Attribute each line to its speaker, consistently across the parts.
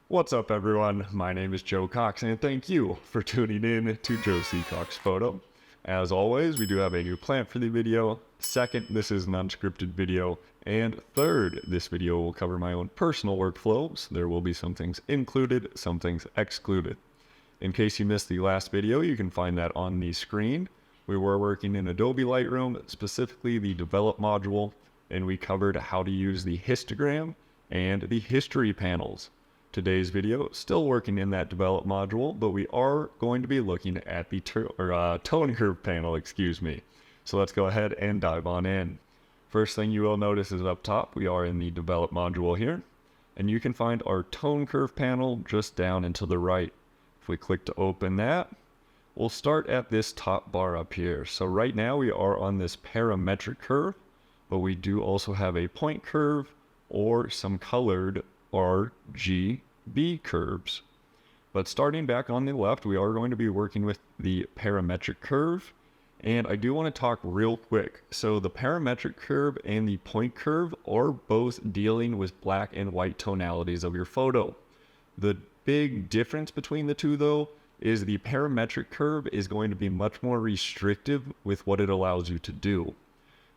Speaker 1: What's up, everyone? My name is Joe Cox, and thank you for tuning in to Joe C. Cox Photo. As always, we do have a new plan for the video. Second, this is an unscripted video. And third, this video will cover my own personal workflow, so there will be some things included, some things excluded. In case you missed the last video, you can find that on the screen. We were working in Adobe Lightroom, specifically the Develop module, and we covered how to use the histogram and the history panels. Today's video, still working in that Develop module, but we are going to be looking at the tone curve panel, So let's go ahead and dive on in. First thing you will notice is up top, we are in the Develop module here, and you can find our tone curve panel just down and to the right. If we click to open that, we'll start at this top bar up here. So right now we are on this parametric curve, but we do also have a point curve or some colored RGB curves. But starting back on the left, we are going to be working with the parametric curve. And I do want to talk real quick. So the parametric curve and the point curve are both dealing with black and white tonalities of your photo. The big difference between the two, though, is the parametric curve is going to be much more restrictive with what it allows you to do.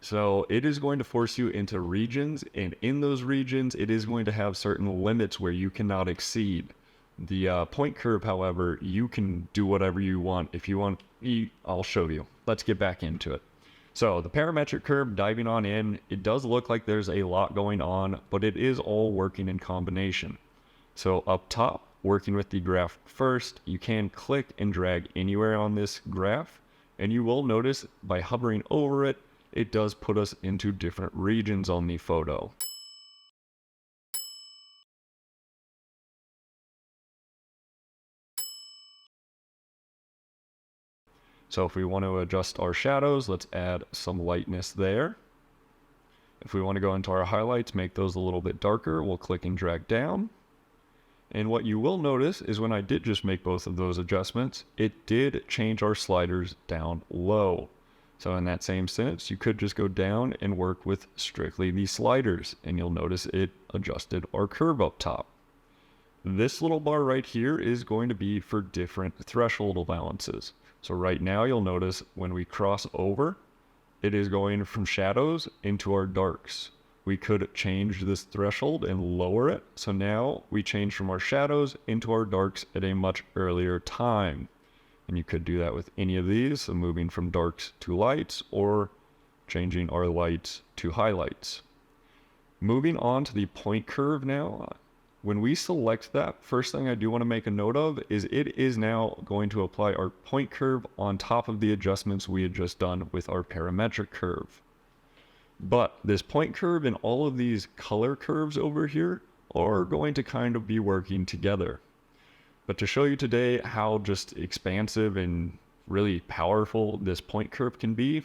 Speaker 1: So it is going to force you into regions, and in those regions, it is going to have certain limits where you cannot exceed. The point curve, however, you can do whatever you want. If you want, I'll show you. Let's get back into it. So the parametric curve, diving on in, it does look like there's a lot going on, but it is all working in combination. So up top, working with the graph first, you can click and drag anywhere on this graph, and you will notice by hovering over it, it does put us into different regions on the photo. So if we want to adjust our shadows, let's add some lightness there. If we want to go into our highlights, make those a little bit darker, we'll click and drag down. And what you will notice is when I did just make both of those adjustments, it did change our sliders down low. So in that same sense, you could just go down and work with strictly the sliders, and you'll notice it adjusted our curve up top. This little bar right here is going to be for different threshold allowances. So right now you'll notice when we cross over, it is going from shadows into our darks. We could change this threshold and lower it. So now we change from our shadows into our darks at a much earlier time. And you could do that with any of these, so moving from darks to lights or changing our lights to highlights. Moving on to the point curve now, when we select that, first thing I do want to make a note of is it is now going to apply our point curve on top of the adjustments we had just done with our parametric curve. But this point curve and all of these color curves over here are going to kind of be working together. But to show you today how just expansive and really powerful this point curve can be,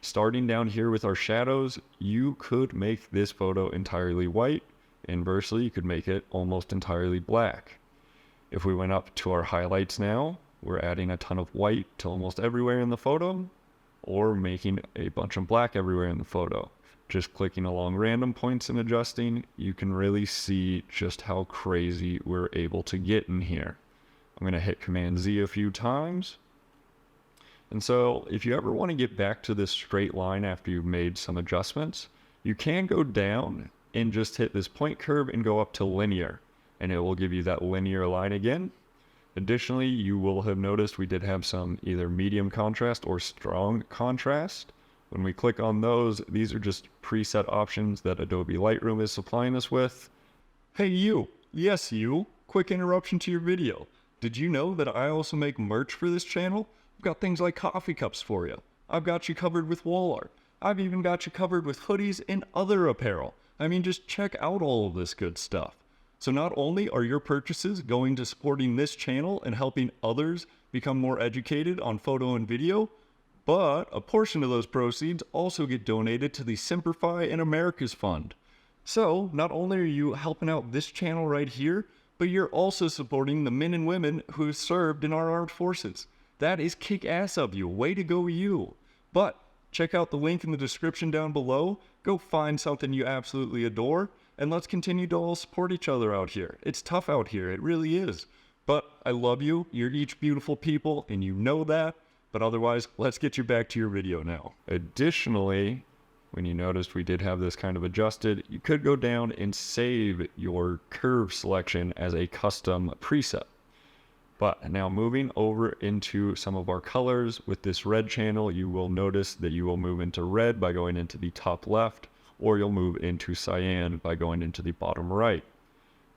Speaker 1: starting down here with our shadows, you could make this photo entirely white. Inversely, you could make it almost entirely black. If we went up to our highlights now, we're adding a ton of white to almost everywhere in the photo, or making a bunch of black everywhere in the photo. Just clicking along random points and adjusting, you can really see just how crazy we're able to get in here. I'm going to hit Command Z a few times. And so if you ever want to get back to this straight line after you've made some adjustments, you can go down and just hit this point curve and go up to linear, and it will give you that linear line again. Additionally, you will have noticed we did have some either medium contrast or strong contrast. When we click on those, these are just preset options that Adobe Lightroom is supplying us with. Hey you, yes you, quick interruption to your video. Did you know that I also make merch for this channel? I've got things like coffee cups for you. I've got you covered with wall art. I've even got you covered with hoodies and other apparel. I mean, just check out all of this good stuff. So not only are your purchases going to supporting this channel and helping others become more educated on photo and video, but a portion of those proceeds also get donated to the Simplify in America's Fund. So not only are you helping out this channel right here, but you're also supporting the men and women who served in our armed forces. That is kick-ass of you. Way to go, you. But check out the link in the description down below. Go find something you absolutely adore. and let's continue to all support each other out here. It's tough out here, it really is. But I love you, you're each beautiful people, and you know that. But otherwise, let's get you back to your video now. Additionally, when you noticed we did have this kind of adjusted, you could go down and save your curve selection as a custom preset. But now moving over into some of our colors with this red channel, you will notice that you will move into red by going into the top left, or you'll move into cyan by going into the bottom right.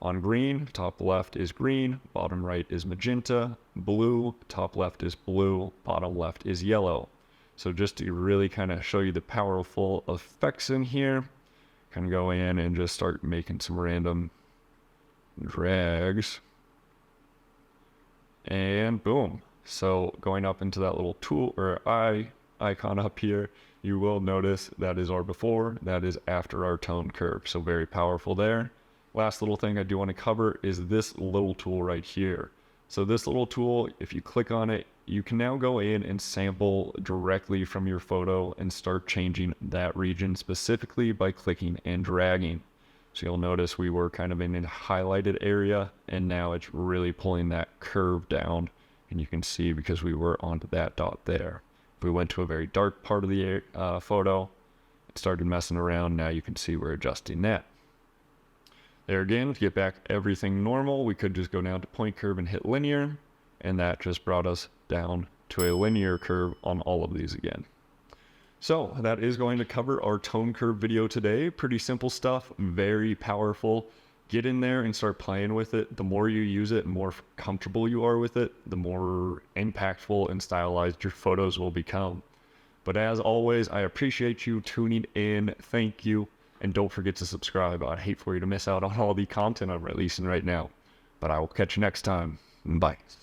Speaker 1: On green, top left is green, bottom right is magenta. Blue, top left is blue, bottom left is yellow. So just to really kind of show you the powerful effects in here, kind of go in and just start making some random drags. And boom. So going up into that little tool or eye icon up here, you will notice that is our before, that is after our tone curve. So very powerful there. Last little thing I do want to cover is this little tool right here. So this little tool, if you click on it, you can now go in and sample directly from your photo and start changing that region specifically by clicking and dragging. So you'll notice we were kind of in a highlighted area, and now it's really pulling that curve down, and you can see because we were onto that dot there. If we went to a very dark part of the photo, it started messing around. Now you can see we're adjusting that. There again, to get back everything normal, we could just go down to point curve and hit linear, and that just brought us down to a linear curve on all of these again. So that is going to cover our tone curve video today. Pretty simple stuff, very powerful. Get in there and start playing with it. The more you use it, the more comfortable you are with it, the more impactful and stylized your photos will become. But as always, I appreciate you tuning in. Thank you. And don't forget to subscribe. I'd hate for you to miss out on all the content I'm releasing right now. But I will catch you next time. Bye.